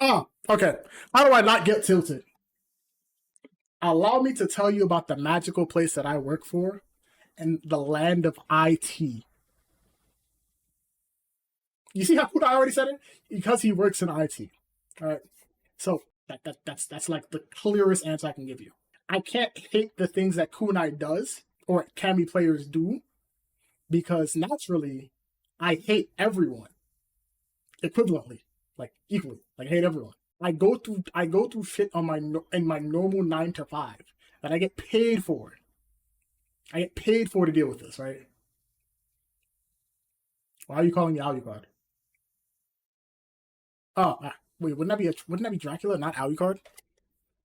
Oh, okay. How do I not get tilted? Allow me to tell you about the magical place that I work for and the land of IT. You see how I already said it? Because he works in IT. All right. So that's like the clearest answer I can give you. I can't hate the things that Kunai does or Kami players do because naturally I hate everyone equivalently, like equally. Like I hate everyone. I go through shit on my in my normal 9 to 5 that I get paid for. I get paid for to deal with this, right? Why are you calling me Alucard? Oh, wait, wouldn't that be Dracula, not Alucard?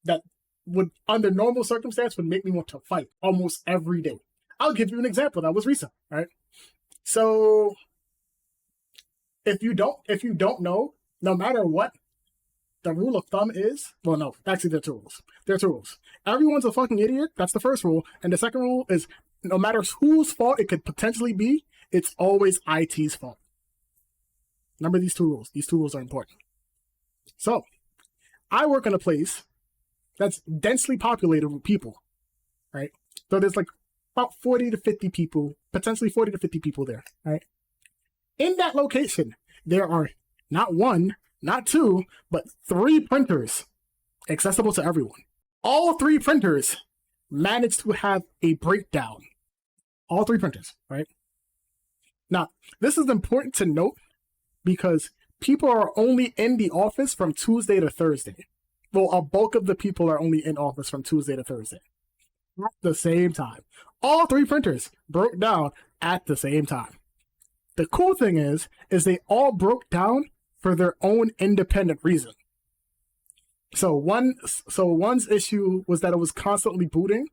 That would, under normal circumstance, would make me want to fight almost every day. I'll give you an example that was recent, right? So if you don't know, no matter what, the rule of thumb is, well, no, actually, there are two rules. There are two rules. Everyone's a fucking idiot. That's the first rule. And the second rule is no matter whose fault it could potentially be, it's always IT's fault. Remember these two rules. These two rules are important. So, I work in a place that's densely populated with people, right? So there's like about 40 to 50 people, potentially 40 to 50 people there, right? In that location, there are not one, not two, but 3 printers accessible to everyone. All 3 printers managed to have a breakdown. All 3 printers, right? Now, this is important to note because people are only in the office from Tuesday to Thursday. Well, a bulk of the people are only in office from Tuesday to Thursday. At the same time. All 3 printers broke down at the same time. The cool thing is they all broke down for their own independent reason. So one's issue was that it was constantly booting.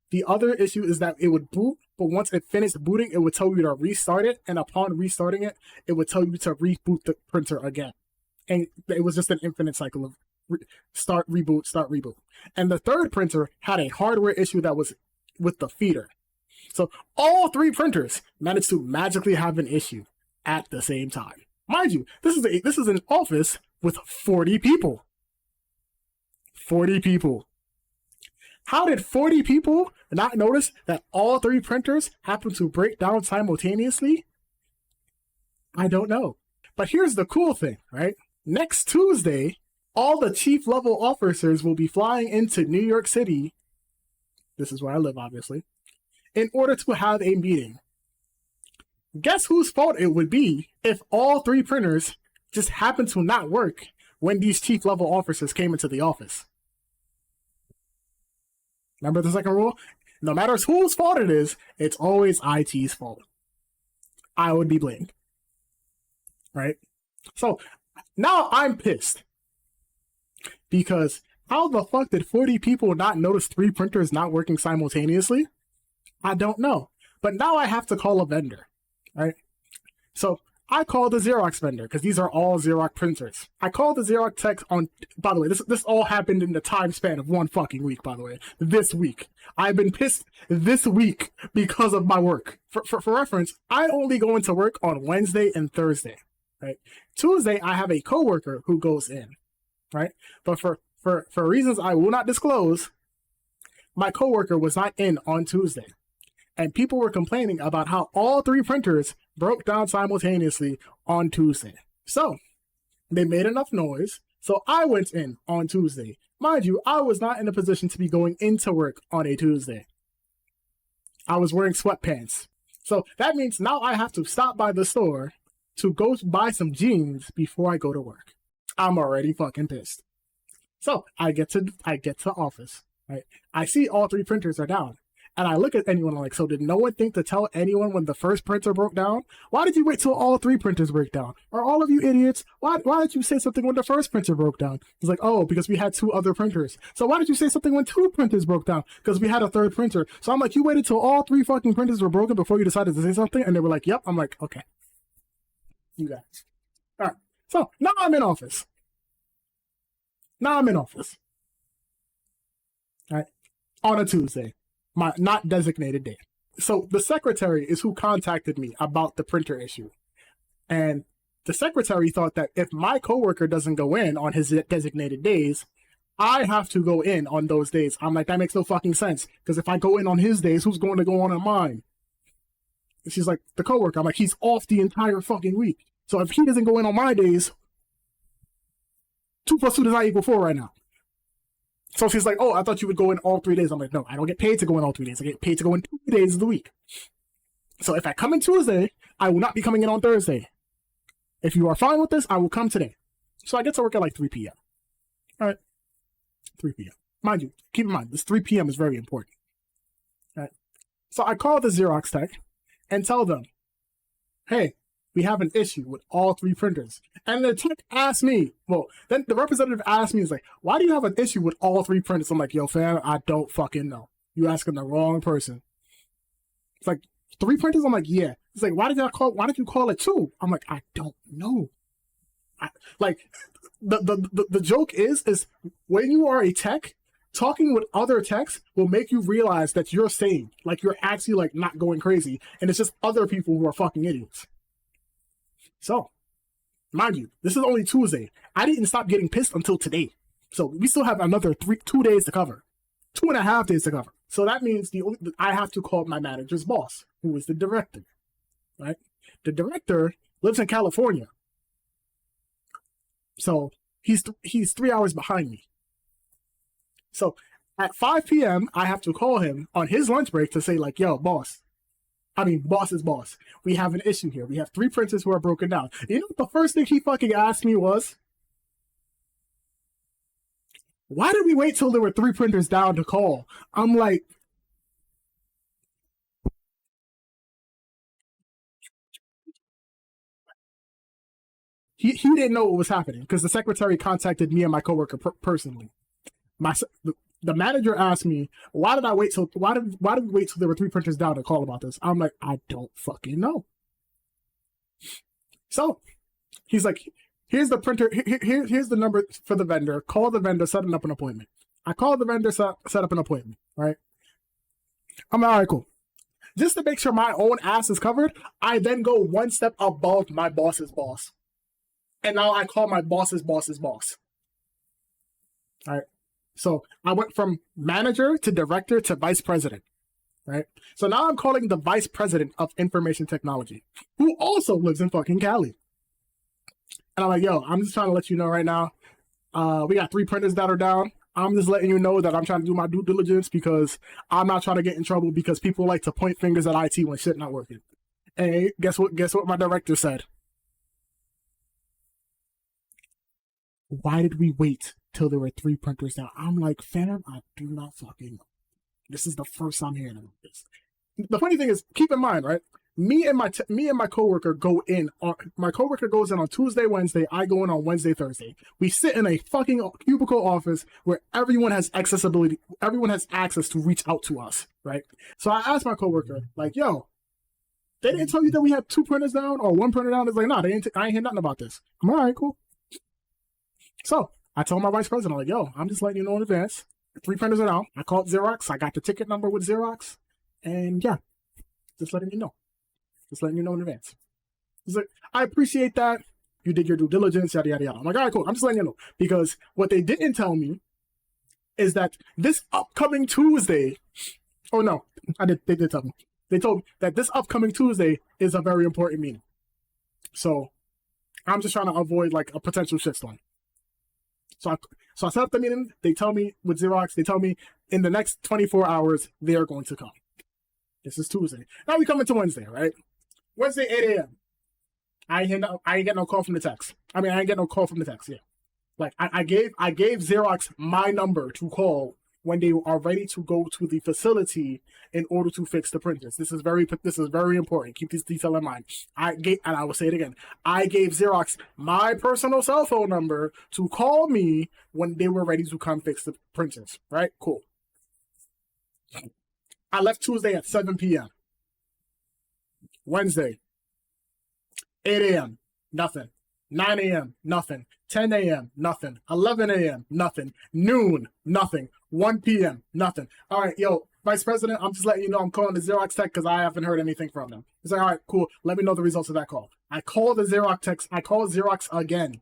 The other issue is that it would boot, but once it finished booting, it would tell you to restart it, and upon restarting it, it would tell you to reboot the printer again. And it was just an infinite cycle of start, reboot, start, reboot. And the third printer had a hardware issue that was with the feeder. So all 3 printers managed to magically have an issue at the same time. Mind you, this is an office with 40 people. 40 people. How did 40 people not notice that all 3 printers happened to break down simultaneously? I don't know. But here's the cool thing, right? Next Tuesday, all the chief level officers will be flying into New York City. This is where I live, obviously. In order to have a meeting. Guess whose fault it would be if all 3 printers just happened to not work when these chief level officers came into the office? Remember the second rule? No matter whose fault it is, it's always IT's fault. I would be blamed. Right? So now I'm pissed. Because how the fuck did 40 people not notice 3 printers not working simultaneously? I don't know. But now I have to call a vendor. Right? So I called the Xerox vendor because these are all Xerox printers. I called the Xerox tech on, by the way, this all happened in the time span of 1 fucking week, by the way. This week. I've been pissed this week because of my work. For reference, I only go into work on Wednesday and Thursday, right? Tuesday, I have a coworker who goes in, right? But for reasons I will not disclose, my coworker was not in on Tuesday. And people were complaining about how all 3 printers broke down simultaneously on Tuesday. So, they made enough noise, so I went in on Tuesday. Mind you, I was not in a position to be going into work on a Tuesday. I was wearing sweatpants. So, that means now I have to stop by the store to go buy some jeans before I go to work. I'm already fucking pissed. So, I get to office, right? I see all 3 printers are down. And I look at anyone like, so did no one think to tell anyone when the first printer broke down? Why did you wait till all 3 printers break down? Are all of you idiots? Why did you say something when the first printer broke down? It's like, oh, because we had 2 other printers. So why did you say something when 2 printers broke down? Because we had a 3rd printer. So I'm like, you waited till all 3 fucking printers were broken before you decided to say something? And they were like, yep. I'm like, okay. You got it. All right. So now I'm in office. All right. On a Tuesday. My not designated day. So the secretary is who contacted me about the printer issue. And the secretary thought that if my coworker doesn't go in on his designated days, I have to go in on those days. I'm like, that makes no fucking sense. Because if I go in on his days, who's going to go on mine? And she's like, the coworker. I'm like, he's off the entire fucking week. So if he doesn't go in on my days, 2 + 2 does not equal 4 right now. So she's like, oh, I thought you would go in all 3 days. I'm like, no, I don't get paid to go in all 3 days. I get paid to go in 2 days of the week. So if I come in Tuesday, I will not be coming in on Thursday. If you are fine with this, I will come today. So I get to work at like 3 p.m. All right. 3 p.m. Mind you, keep in mind, this 3 p.m. is very important. All right. So I call the Xerox tech and tell them, hey, we have an issue with all 3 printers. And the tech asked me, well, then the representative asked me, is like, why do you have an issue with all 3 printers? I'm like, yo, fam, I don't fucking know. You asking the wrong person. It's like, 3 printers? I'm like, yeah. It's like, why did you call it 2? I'm like, I don't know. The joke is when you are a tech, talking with other techs will make you realize that you're sane. Like, you're actually, like, not going crazy. And it's just other people who are fucking idiots. So, mind you, this is only Tuesday. I didn't stop getting pissed until today. So, we still have another 2 days to cover. 2.5 days to cover. So, that means I have to call my manager's boss, who is the director. Right? The director lives in California. So, he's 3 hours behind me. So, at 5 p.m., I have to call him on his lunch break to say, like, yo, boss is boss. We have an issue here. We have 3 printers who are broken down. You know what the first thing he fucking asked me was? Why did we wait till there were 3 printers down to call? I'm like, he didn't know what was happening because the secretary contacted me and my coworker personally. The manager asked me, why did we wait till there were 3 printers down to call about this? I'm like, I don't fucking know. So he's like, here's the printer, here's the number for the vendor. Call the vendor, setting up an appointment. I called the vendor, set up an appointment, right? I'm like, all right, cool. Just to make sure my own ass is covered, I then go 1 step above my boss's boss. And now I call my boss's boss's boss. All right. So I went from manager to director to vice president, right? So now I'm calling the vice president of information technology, who also lives in fucking Cali. And I'm like, yo, I'm just trying to let you know right now, we got 3 printers that are down. I'm just letting you know that I'm trying to do my due diligence because I'm not trying to get in trouble because people like to point fingers at IT when shit not working. And guess what my director said? Why did we wait till there were 3 printers down? I'm like, fam, I do not fucking know. This is the first I'm hearing about this. The funny thing is, keep in mind, right? Me and my coworker go in on. My coworker goes in on Tuesday, Wednesday. I go in on Wednesday, Thursday. We sit in a fucking cubicle office where everyone has accessibility. Everyone has access to reach out to us, right? So I asked my coworker, like, yo, they didn't tell you that we had 2 printers down or 1 printer down? It's like, nah, I ain't hear nothing about this. I'm all right, cool. So I told my vice president, like, yo, I'm just letting you know in advance. 3 printers are down. I called Xerox. I got the ticket number with Xerox. And yeah, just letting you know. Just letting you know in advance. He's like, I appreciate that. You did your due diligence, yada, yada, yada. I'm like, all right, cool. I'm just letting you know. Because what they didn't tell me is that this upcoming Tuesday, oh no, they did tell me. They told me that this upcoming Tuesday is a very important meeting. So I'm just trying to avoid like a potential shitstorm. So I set up the meeting. They tell me with Xerox, they tell me in the next 24 hours, they are going to come. This is Tuesday. Now we come into Wednesday, right? Wednesday, 8 a.m. I ain't get no call from the text. I ain't get no call from the text, yeah. Like, I gave Xerox my number to call when they are ready to go to the facility in order to fix the printers. This is very important. Keep this detail in mind. And I will say it again. I gave Xerox my personal cell phone number to call me when they were ready to come fix the printers. Right? Cool. I left Tuesday at 7 p.m. Wednesday, 8 a.m., nothing. 9 a.m., nothing. 10 a.m., nothing. 11 a.m., nothing. Noon, nothing. 1 p.m. Nothing. All right, yo, Vice President, I'm just letting you know I'm calling the Xerox tech because I haven't heard anything from them. He's like, all right, cool. Let me know the results of that call. I call the Xerox tech. I call Xerox again.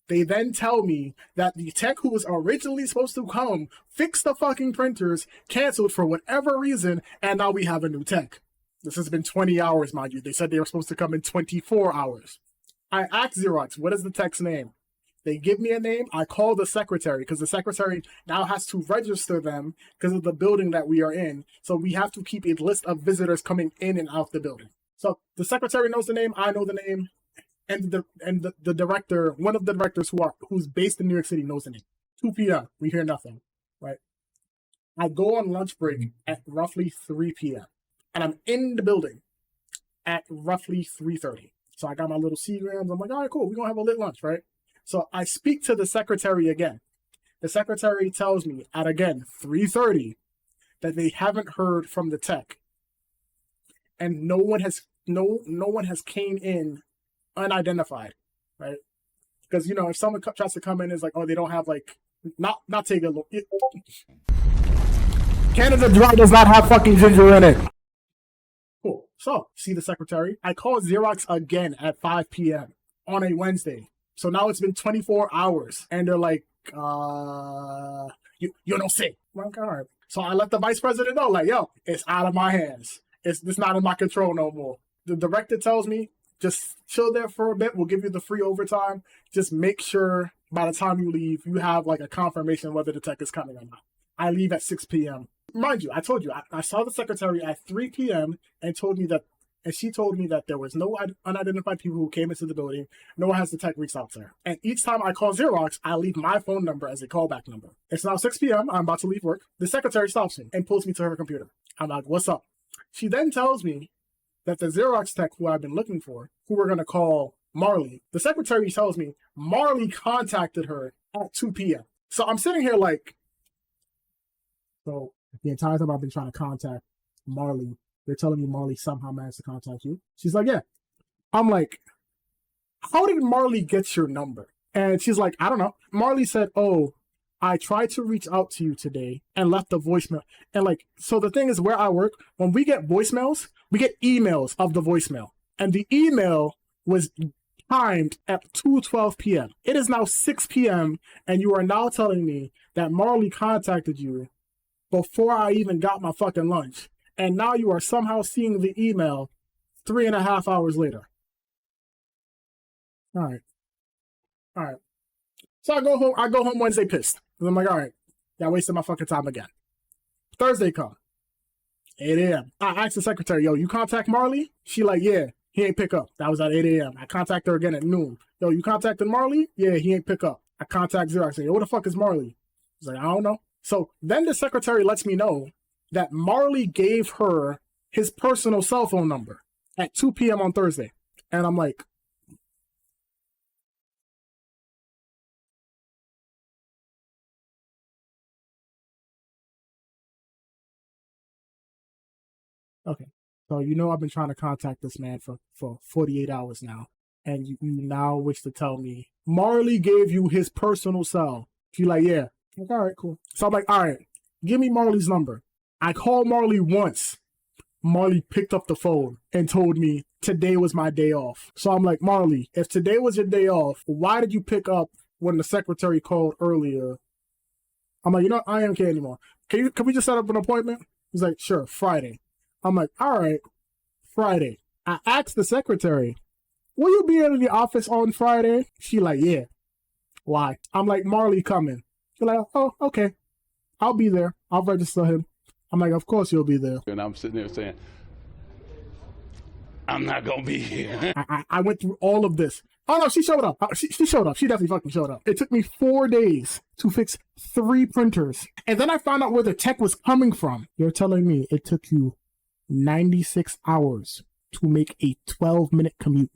They then tell me that the tech who was originally supposed to come fix the fucking printers canceled for whatever reason, and now we have a new tech. This has been 20 hours, mind you. They said they were supposed to come in 24 hours. I asked Xerox, what is the tech's name? They give me a name. I call the secretary because the secretary now has to register them because of the building that we are in. So we have to keep a list of visitors coming in and out the building. So the secretary knows the name. I know the name. And the director, one of the directors who's based in New York City knows the name. 2 p.m. We hear nothing, right? I go on lunch break at roughly 3 p.m. and I'm in the building at roughly 3:30. So I got my little Seagrams. I'm like, all right, cool. We're going to have a lit lunch, right? So I speak to the secretary again. The secretary tells me at, again, 3:30 that they haven't heard from the tech. And no one has came in unidentified, right? Because, you know, if someone tries to come in, it's like, oh, they don't have, like, not take a look. Canada Dry does not have fucking ginger in it. Cool. So, see the secretary. I call Xerox again at 5 p.m. on a Wednesday. So now it's been 24 hours. And they're like, you don't say. I'm like, all right. So I let the vice president know, like, yo, it's out of my hands. It's not in my control no more. The director tells me, just chill there for a bit. We'll give you the free overtime. Just make sure by the time you leave, you have like a confirmation whether the tech is coming or not. I leave at 6 p.m. Mind you, I told you, I saw the secretary at 3 p.m. and she told me that there was no unidentified people who came into the building. No one has the tech reached out to her. And each time I call Xerox, I leave my phone number as a callback number. It's now 6 p.m. I'm about to leave work. The secretary stops me and pulls me to her computer. I'm like, what's up? She then tells me that the Xerox tech who I've been looking for, who we're going to call Marley, the secretary tells me Marley contacted her at 2 p.m. So I'm sitting here like, so the entire time I've been trying to contact Marley, they're telling me Marley somehow managed to contact you. She's like, yeah. I'm like, how did Marley get your number? And she's like, I don't know. Marley said, oh, I tried to reach out to you today and left a voicemail. And like, so the thing is, where I work, when we get voicemails, we get emails of the voicemail. And the email was timed at 2:12 p.m. It is now 6 p.m. and you are now telling me that Marley contacted you before I even got my fucking lunch. And now you are somehow seeing the email 3.5 hours later. All right. So I go home Wednesday pissed. And I'm like, all right, y'all wasted my fucking time again. Thursday come. 8 a.m. I asked the secretary, yo, you contact Marley? She like, yeah, he ain't pick up. That was at 8 a.m. I contact her again at noon. Yo, you contacted Marley? Yeah, he ain't pick up. I contact Xerox. Say, yo, what the fuck is Marley? He's like, I don't know. So then the secretary lets me know that Marley gave her his personal cell phone number at 2 p.m. on Thursday. And I'm like, okay, so you know I've been trying to contact this man for 48 hours now, and you now wish to tell me Marley gave you his personal cell. She's like, yeah. I'm like, all right, cool. So I'm like, all right, give me Marley's number. I called Marley once. Marley picked up the phone and told me today was my day off. So I'm like, Marley, if today was your day off, why did you pick up when the secretary called earlier? I'm like, you know, I don't care anymore. Can we just set up an appointment? He's like, sure, Friday. I'm like, all right, Friday. I asked the secretary, will you be in the office on Friday? She like, yeah. Why? I'm like, Marley coming. She's like, oh, okay. I'll be there. I'll register him. I'm like, of course you'll be there. And I'm sitting there saying, I'm not going to be here. I went through all of this. Oh, no, she showed up. She showed up. She definitely fucking showed up. It took me 4 days to fix 3 printers. And then I found out where the tech was coming from. You're telling me it took you 96 hours to make a 12-minute commute.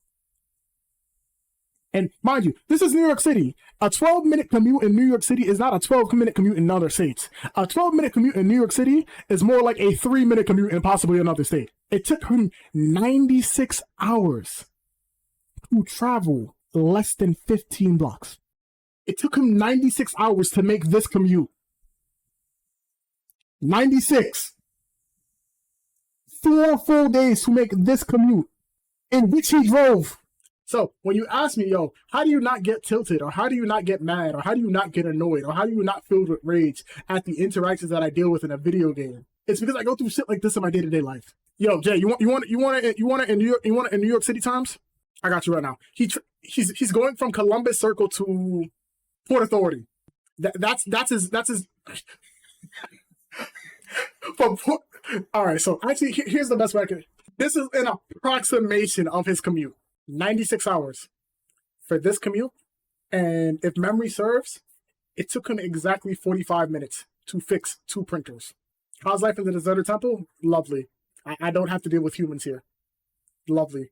And mind you, this is New York City. A 12-minute commute in New York City is not a 12-minute commute in other states. A 12-minute commute in New York City is more like a 3-minute commute in possibly another state. It took him 96 hours to travel less than 15 blocks. It took him 96 hours to make this commute. 96. 4 full days to make this commute in which he drove. So when you ask me, yo, how do you not get tilted, or how do you not get mad, or how do you not get annoyed, or how do you not filled with rage at the interactions that I deal with in a video game? It's because I go through shit like this in my day-to-day life. Yo, Jay, you want it in New York City times? I got you right now. He's going from Columbus Circle to Port Authority. That's his. All right. So actually, here's the best way I can. This is an approximation of his commute. 96 hours for this commute, and if memory serves, it took him exactly 45 minutes to fix 2 printers. How's life in the Deserted Temple? Lovely. I don't have to deal with humans here. Lovely.